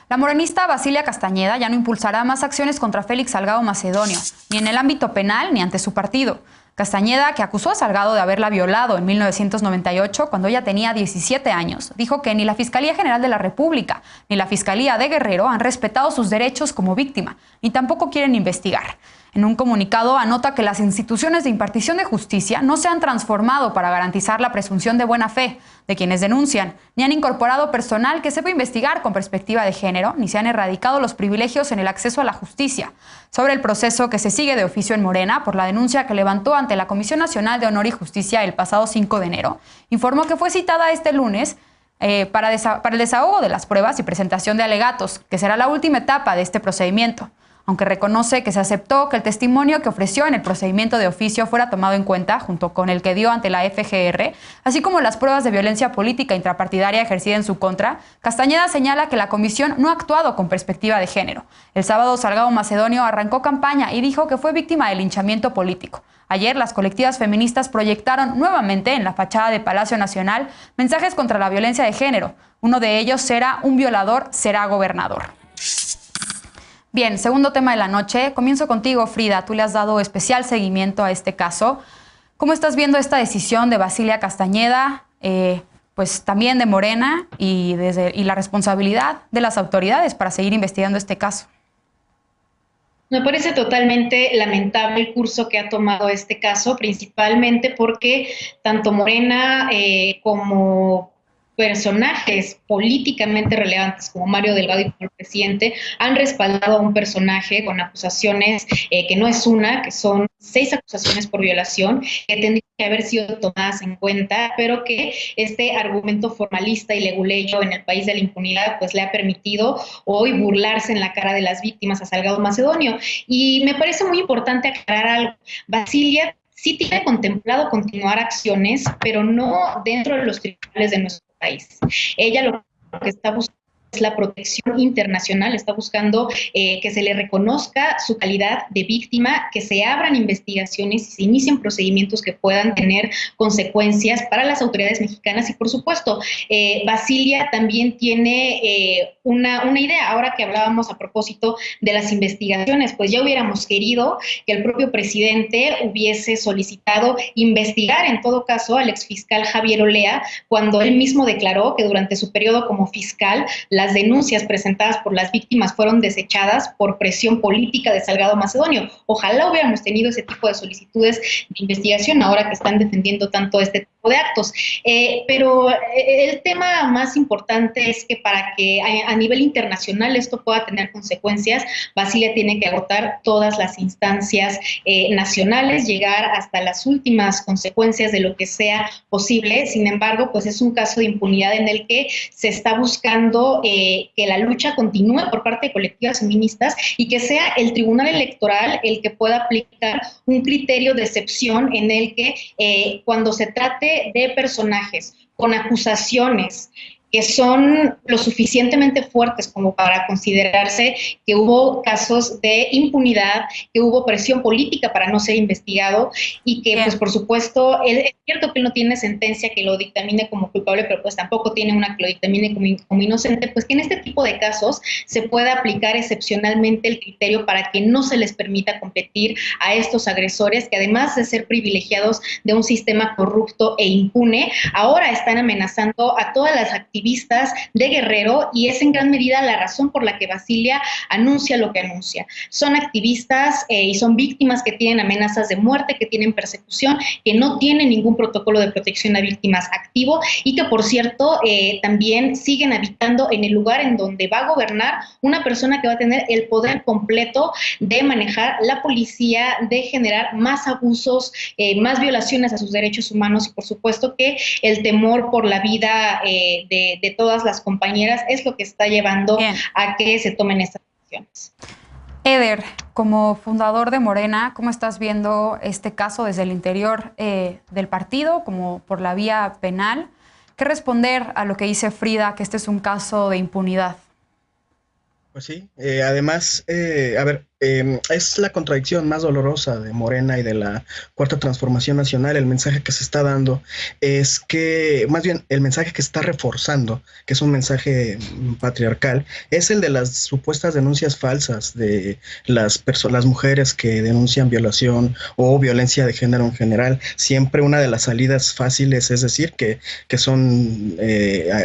La morenista Basilia Castañeda ya no impulsará más acciones contra Félix Salgado Macedonio, ni en el ámbito penal ni ante su partido. Castañeda, que acusó a Salgado de haberla violado en 1998, cuando ella tenía 17 años, dijo que ni la Fiscalía General de la República ni la Fiscalía de Guerrero han respetado sus derechos como víctima, ni tampoco quieren investigar. En un comunicado anota que las instituciones de impartición de justicia no se han transformado para garantizar la presunción de buena fe de quienes denuncian, ni han incorporado personal que sepa investigar con perspectiva de género, ni se han erradicado los privilegios en el acceso a la justicia. Sobre el proceso que se sigue de oficio en Morena por la denuncia que levantó ante la Comisión Nacional de Honor y Justicia el pasado 5 de enero, informó que fue citada este lunes para el desahogo de las pruebas y presentación de alegatos, que será la última etapa de este procedimiento. Aunque reconoce que se aceptó que el testimonio que ofreció en el procedimiento de oficio fuera tomado en cuenta, junto con el que dio ante la FGR, así como las pruebas de violencia política intrapartidaria ejercida en su contra, Castañeda señala que la comisión no ha actuado con perspectiva de género. El sábado, Salgado Macedonio arrancó campaña y dijo que fue víctima de linchamiento político. Ayer, las colectivas feministas proyectaron nuevamente en la fachada de Palacio Nacional mensajes contra la violencia de género. Uno de ellos será: un violador será gobernador. Bien, segundo tema de la noche. Comienzo contigo, Frida. Tú le has dado especial seguimiento a este caso. ¿Cómo estás viendo esta decisión de Basilia Castañeda, pues también de Morena, y la responsabilidad de las autoridades para seguir investigando este caso? Me parece totalmente lamentable el curso que ha tomado este caso, principalmente porque tanto Morena como personajes políticamente relevantes como Mario Delgado y como el presidente han respaldado a un personaje con acusaciones que no es una, que son 6 acusaciones por violación, que tendrían que haber sido tomadas en cuenta, pero que este argumento formalista y leguleyo en el país de la impunidad pues le ha permitido hoy burlarse en la cara de las víctimas a Salgado Macedonio. Y me parece muy importante aclarar algo. Basilia sí tiene contemplado continuar acciones, pero no dentro de los tribunales de nuestro país. Ella lo que está buscando es la protección internacional, está buscando que se le reconozca su calidad de víctima, que se abran investigaciones y se inicien procedimientos que puedan tener consecuencias para las autoridades mexicanas. Y por supuesto, Basilia también tiene una idea. Ahora que hablábamos a propósito de las investigaciones, pues ya hubiéramos querido que el propio presidente hubiese solicitado investigar en todo caso al exfiscal Javier Olea, cuando él mismo declaró que durante su periodo como fiscal las denuncias presentadas por las víctimas fueron desechadas por presión política de Salgado Macedonio. Ojalá hubiéramos tenido ese tipo de solicitudes de investigación ahora que están defendiendo tanto este tipo de actos. Pero el tema más importante es que para que a nivel internacional esto pueda tener consecuencias, Basilia tiene que agotar todas las instancias nacionales, llegar hasta las últimas consecuencias de lo que sea posible. Sin embargo, pues es un caso de impunidad en el que se está buscando que la lucha continúe por parte de colectivas feministas y que sea el Tribunal Electoral el que pueda aplicar un criterio de excepción en el que cuando se trate de personajes con acusaciones que son lo suficientemente fuertes como para considerarse que hubo casos de impunidad, que hubo presión política para no ser investigado y que, pues, por supuesto, es cierto que él no tiene sentencia que lo dictamine como culpable, pero pues tampoco tiene una que lo dictamine como inocente, pues que en este tipo de casos se pueda aplicar excepcionalmente el criterio para que no se les permita competir a estos agresores que, además de ser privilegiados de un sistema corrupto e impune, ahora están amenazando a todas las actividades de Guerrero, y es en gran medida la razón por la que Basilia anuncia lo que anuncia. Son activistas y son víctimas que tienen amenazas de muerte, que tienen persecución, que no tienen ningún protocolo de protección a víctimas activo y que, por cierto, también siguen habitando en el lugar en donde va a gobernar una persona que va a tener el poder completo de manejar la policía, de generar más abusos, más violaciones a sus derechos humanos, y por supuesto que el temor por la vida de todas las compañeras es lo que está llevando a que se tomen estas decisiones. Eder, como fundador de Morena, ¿cómo estás viendo este caso desde el interior del partido, como por la vía penal? ¿Qué responder a lo que dice Frida, que este es un caso de impunidad? Pues sí, además, a ver, es la contradicción más dolorosa de Morena y de la Cuarta Transformación Nacional. El mensaje que se está dando es que, más bien, el mensaje que se está reforzando, que es un mensaje patriarcal, es el de las supuestas denuncias falsas de las mujeres que denuncian violación o violencia de género en general. Siempre una de las salidas fáciles es decir que son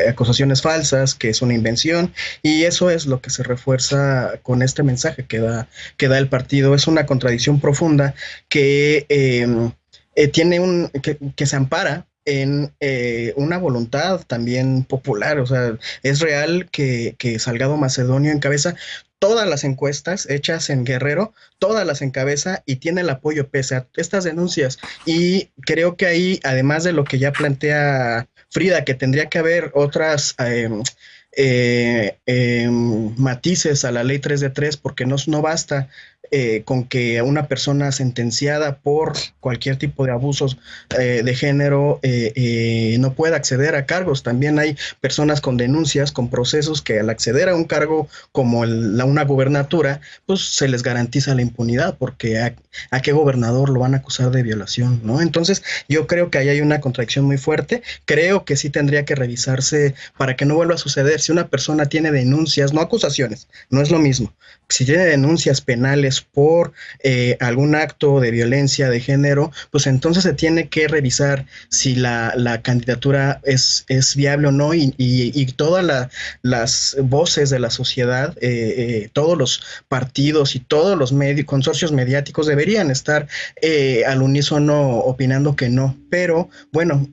acusaciones falsas, que es una invención, y eso es lo que se refuerza con este mensaje que da el partido. Es una contradicción profunda que que se ampara en una voluntad también popular. O sea, es real que Salgado Macedonio encabeza todas las encuestas hechas en Guerrero, todas las encabeza y tiene el apoyo pese a estas denuncias. Y creo que ahí, además de lo que ya plantea Frida, que tendría que haber otras matices a la ley 3 de 3, porque no basta con que una persona sentenciada por cualquier tipo de abusos de género no pueda acceder a cargos. También hay personas con denuncias, con procesos, que al acceder a un cargo como una gubernatura, pues se les garantiza la impunidad, porque a qué gobernador lo van a acusar de violación, ¿no? Entonces yo creo que ahí hay una contradicción muy fuerte. Creo que sí tendría que revisarse para que no vuelva a suceder. Si una persona tiene denuncias, no acusaciones, no es lo mismo. Si tiene denuncias penales por algún acto de violencia de género, pues entonces se tiene que revisar si la candidatura es viable o no, y todas las voces de la sociedad, todos los partidos y todos los consorcios mediáticos deberían estar al unísono opinando que no. Pero bueno,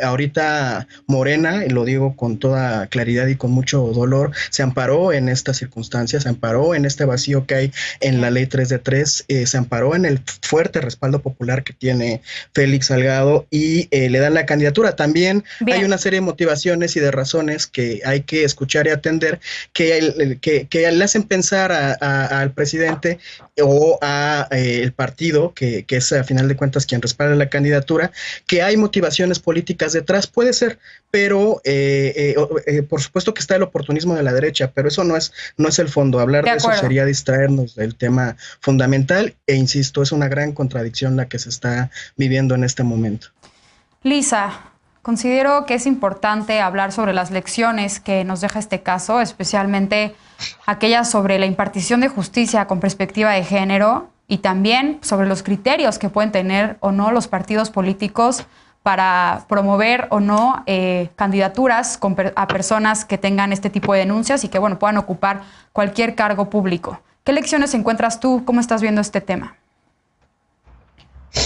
ahorita Morena, y lo digo con toda claridad y con mucho dolor, se amparó en estas circunstancias, se amparó en este vacío que hay en la ley 3 de 3, se amparó en el fuerte respaldo popular que tiene Félix Salgado, y le dan la candidatura. También hay una serie de motivaciones y de razones que hay que escuchar y atender, que le hacen pensar al presidente o a el partido, que es a final de cuentas quien respalda la candidatura, que hay motivaciones políticas detrás. Puede ser, pero por supuesto que está el oportunismo de la derecha, pero eso no es el fondo. Hablar de eso sería distraernos del tema fundamental, e insisto, es una gran contradicción la que se está viviendo en este momento. Lisa, considero que es importante hablar sobre las lecciones que nos deja este caso, especialmente aquellas sobre la impartición de justicia con perspectiva de género, y también sobre los criterios que pueden tener o no los partidos políticos para promover o no candidaturas a personas que tengan este tipo de denuncias y que, bueno, puedan ocupar cualquier cargo público. ¿Qué lecciones encuentras tú? ¿Cómo estás viendo este tema?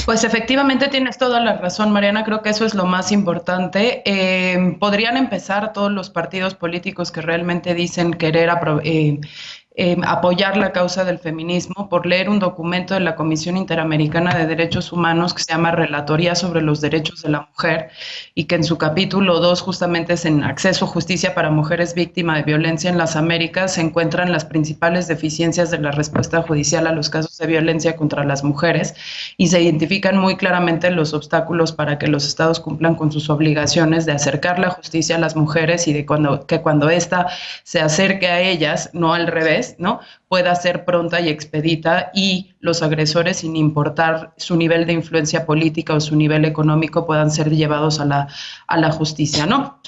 Pues efectivamente tienes toda la razón, Mariana. Creo que eso es lo más importante. Podrían empezar todos los partidos políticos que realmente dicen querer apoyar la causa del feminismo por leer un documento de la Comisión Interamericana de Derechos Humanos que se llama Relatoría sobre los Derechos de la Mujer, y que en su capítulo 2 justamente es en acceso a justicia para mujeres víctimas de violencia en las Américas. Se encuentran las principales deficiencias de la respuesta judicial a los casos de violencia contra las mujeres, y se identifican muy claramente los obstáculos para que los estados cumplan con sus obligaciones de acercar la justicia a las mujeres, y de que cuando ésta se acerque a ellas, no al revés, ¿no?, pueda ser pronta y expedita, y los agresores, sin importar su nivel de influencia política o su nivel económico, puedan ser llevados a la justicia, ¿no?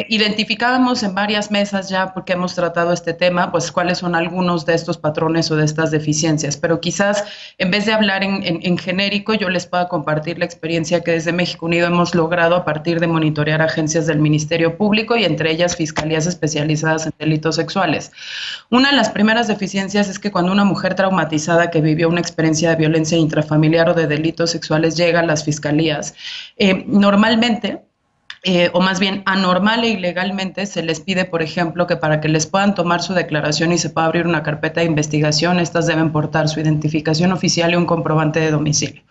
Identificábamos en varias mesas ya, porque hemos tratado este tema, pues cuáles son algunos de estos patrones o de estas deficiencias, pero quizás en vez de hablar en genérico, yo les pueda compartir la experiencia que desde México Unido hemos logrado a partir de monitorear agencias del Ministerio Público, y entre ellas fiscalías especializadas en delitos sexuales. Una de las primeras deficiencias es que cuando una mujer traumatizada que vivió una experiencia de violencia intrafamiliar o de delitos sexuales llega a las fiscalías, normalmente, o más bien anormal e ilegalmente, se les pide, por ejemplo, que para que les puedan tomar su declaración y se pueda abrir una carpeta de investigación, estas deben portar su identificación oficial y un comprobante de domicilio.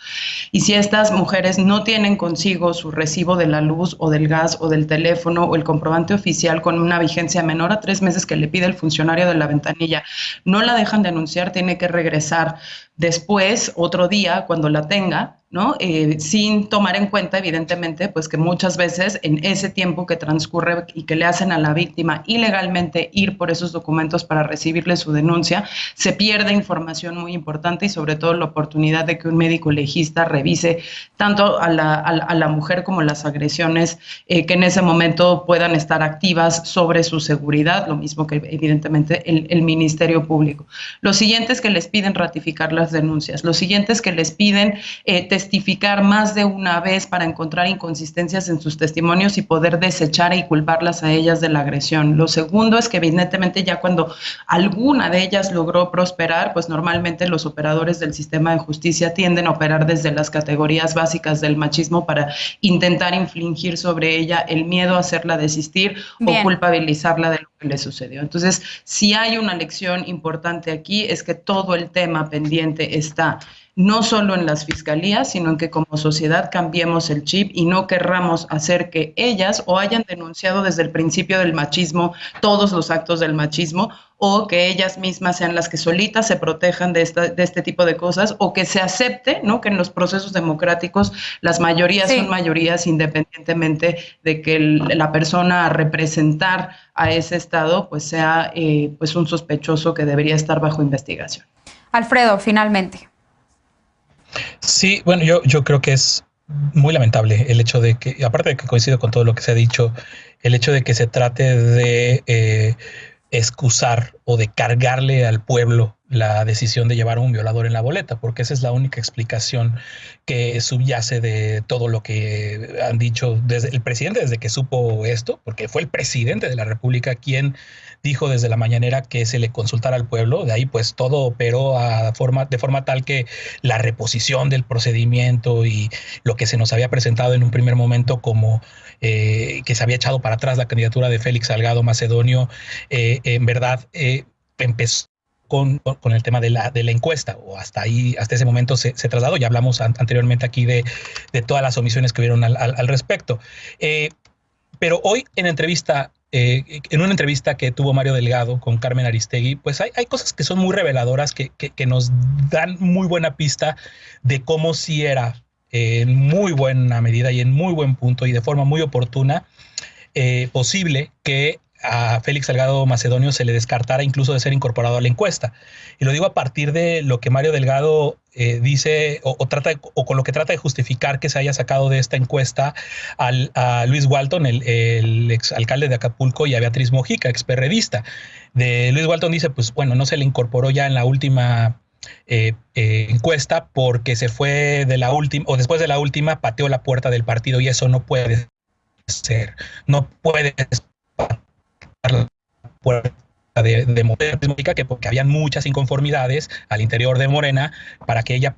Y si estas mujeres no tienen consigo su recibo de la luz o del gas o del teléfono o el comprobante oficial con una vigencia menor a 3 meses que le pide el funcionario de la ventanilla, no la dejan denunciar, tiene que regresar después, otro día, cuando la tenga, ¿no? Sin tomar en cuenta, evidentemente, pues que muchas veces en ese tiempo que transcurre y que le hacen a la víctima ilegalmente ir por esos documentos para recibirle su denuncia, se pierde información muy importante y sobre todo la oportunidad de que un médico legista revise tanto a la mujer como las agresiones que en ese momento puedan estar activas sobre su seguridad, lo mismo que evidentemente el Ministerio Público. Lo siguiente es que les piden ratificar las denuncias, lo siguiente es que les piden testificar más de una vez para encontrar inconsistencias en sus testimonios y poder desechar y culparlas a ellas de la agresión. Lo segundo es que evidentemente ya cuando alguna de ellas logró prosperar, pues normalmente los operadores del sistema de justicia tienden a operar desde las categorías básicas del machismo para intentar infligir sobre ella el miedo a hacerla desistir o culpabilizarla de lo que le sucedió. Entonces, si hay una lección importante aquí es que todo el tema pendiente está no solo en las fiscalías, sino en que como sociedad cambiemos el chip y no querramos hacer que ellas o hayan denunciado desde el principio del machismo todos los actos del machismo, o que ellas mismas sean las que solitas se protejan de este tipo de cosas, o que se acepte, ¿no?, que en los procesos democráticos las mayorías son mayorías independientemente de que la persona a representar a ese Estado pues sea pues un sospechoso que debería estar bajo investigación. Alfredo, finalmente. Sí, bueno, yo creo que es muy lamentable el hecho de que, aparte de que coincido con todo lo que se ha dicho, el hecho de que se trate de excusar o de cargarle al pueblo la decisión de llevar a un violador en la boleta, porque esa es la única explicación que subyace de todo lo que han dicho desde el presidente, desde que supo esto, porque fue el presidente de la República quien dijo desde la mañanera que se le consultara al pueblo. De ahí pues todo operó de forma tal que la reposición del procedimiento y lo que se nos había presentado en un primer momento como que se había echado para atrás la candidatura de Félix Salgado Macedonio, en verdad empezó con el tema de la encuesta, o hasta ese momento se trasladó. Ya hablamos anteriormente aquí de todas las omisiones que hubieron al respecto. Pero hoy en una entrevista que tuvo Mario Delgado con Carmen Aristegui, pues hay cosas que son muy reveladoras que nos dan muy buena pista de cómo sí era en muy buena medida y en muy buen punto y de forma muy oportuna posible que a Félix Salgado Macedonio se le descartara incluso de ser incorporado a la encuesta. Y lo digo a partir de lo que Mario Delgado dice o con lo que trata de justificar que se haya sacado de esta encuesta a Luis Walton, el exalcalde de Acapulco, y a Beatriz Mojica, experredista. De Luis Walton dice, pues bueno, no se le incorporó ya en la última encuesta porque se fue de la última, o después de la última pateó la puerta del partido, y eso no puede ser. No puede la puerta de Morena, porque habían muchas inconformidades al interior de Morena para que ella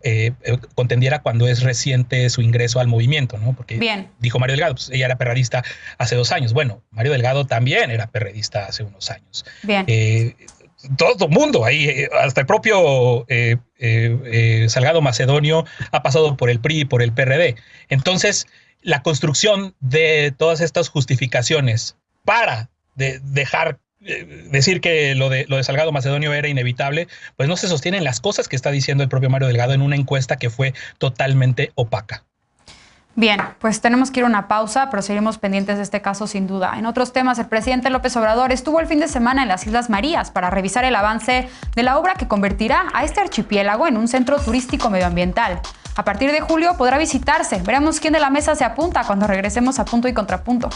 contendiera cuando es reciente su ingreso al movimiento, ¿no? Porque dijo Mario Delgado, pues ella era perredista hace 2 años. Bueno, Mario Delgado también era perredista hace unos años. Todo el mundo ahí, hasta el propio Salgado Macedonio ha pasado por el PRI y por el PRD. Entonces, la construcción de todas estas justificaciones para decir que lo de Salgado Macedonio era inevitable, pues no se sostienen las cosas que está diciendo el propio Mario Delgado en una encuesta que fue totalmente opaca. Bien, pues tenemos que ir a una pausa, pero seguiremos pendientes de este caso sin duda. En otros temas, el presidente López Obrador estuvo el fin de semana en las Islas Marías para revisar el avance de la obra que convertirá a este archipiélago en un centro turístico medioambiental. A partir de julio podrá visitarse. Veremos quién de la mesa se apunta cuando regresemos a Punto y Contrapunto.